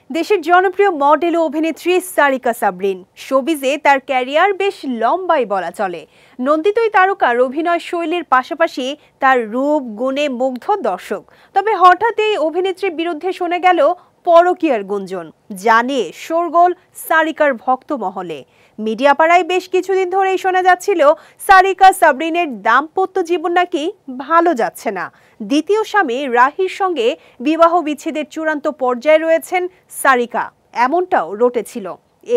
দেশের জনপ্রিয় মডেল ও অভিনেত্রী সারিকা সাবরিন শোবিজে তার ক্যারিয়ার বেশ লম্বাই বলা চলে। নন্দিত এই তারকার অভিনয় শৈলীর পাশাপাশি তার রূপ গুণে মুগ্ধ দর্শক। তবে হঠাৎ এই অভিনেত্রীর বিরুদ্ধে শোনা গেল পরকীয়ার গুঞ্জন, যা নিয়ে শোরগোল সারিকার ভক্ত মহলে। মিডিয়া পাড়ায় বেশ কিছুদিন ধরেই শোনা যাচ্ছিল সারিকা সাবরিনের দাম্পত্য জীবন নাকি ভালো যাচ্ছে না। দ্বিতীয় স্বামী রাহির সঙ্গে বিবাহ বিচ্ছেদের চূড়ান্ত পর্যায়ে রয়েছেন সারিকা, এমনটাও রটেছিল।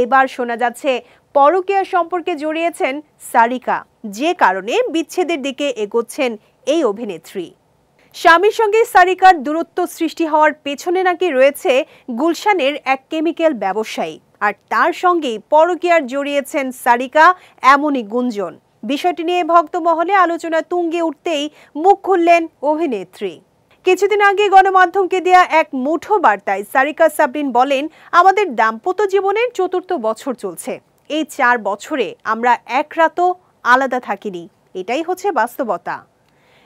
এবার শোনা যাচ্ছে পরকীয়া সম্পর্কে জড়িয়েছেন সারিকা, যে কারণে বিচ্ছেদের দিকে এগোচ্ছেন এই অভিনেত্রী। স্বামীর সঙ্গে সারিকার দূরত্ব সৃষ্টি হওয়ার পেছনে নাকি রয়েছে গুলশানের এক কেমিক্যাল ব্যবসায়ী, আর তার সঙ্গেই পরকীয়ার জড়িয়েছেন সারিকা, এমনই গুঞ্জন। বিষয়টি নিয়ে ভক্ত মহলে আলোচনা তুঙ্গে উঠতেই মুখ খুললেন অভিনেত্রী। কিছুদিন আগে গণমাধ্যমকে দেয়া এক মুঠো বার্তায় সারিকা সাবরিন বলেন, আমাদের দাম্পত্য জীবনের ৪র্থ বছর চলছে। এই ৪ বছরে আমরা এক রাতও আলাদা থাকিনি, এটাই হচ্ছে বাস্তবতা।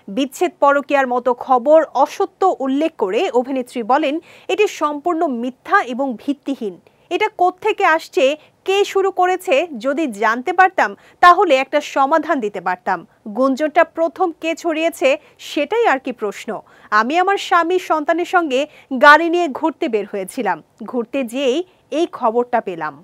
বিচ্ছেদ পরকীয়ার মতো খবর অসত্য উল্লেখ করে অভিনেত্রী বলেন, এটি সম্পূর্ণ মিথ্যা এবং ভিত্তিহীন। এটা কোত্থেকে আসছে, কে শুরু করেছে, যদি জানতে পারতাম তাহলে একটা সমাধান দিতে পারতাম। গুঞ্জনটা প্রথম কে ছড়িয়েছে সেটাই আর কি প্রশ্ন। আমি আমার স্বামীর সন্তানের সঙ্গে গাড়ি নিয়ে ঘুরতে বের হয়েছিলাম, ঘুরতে যেয়েই এই খবরটা পেলাম।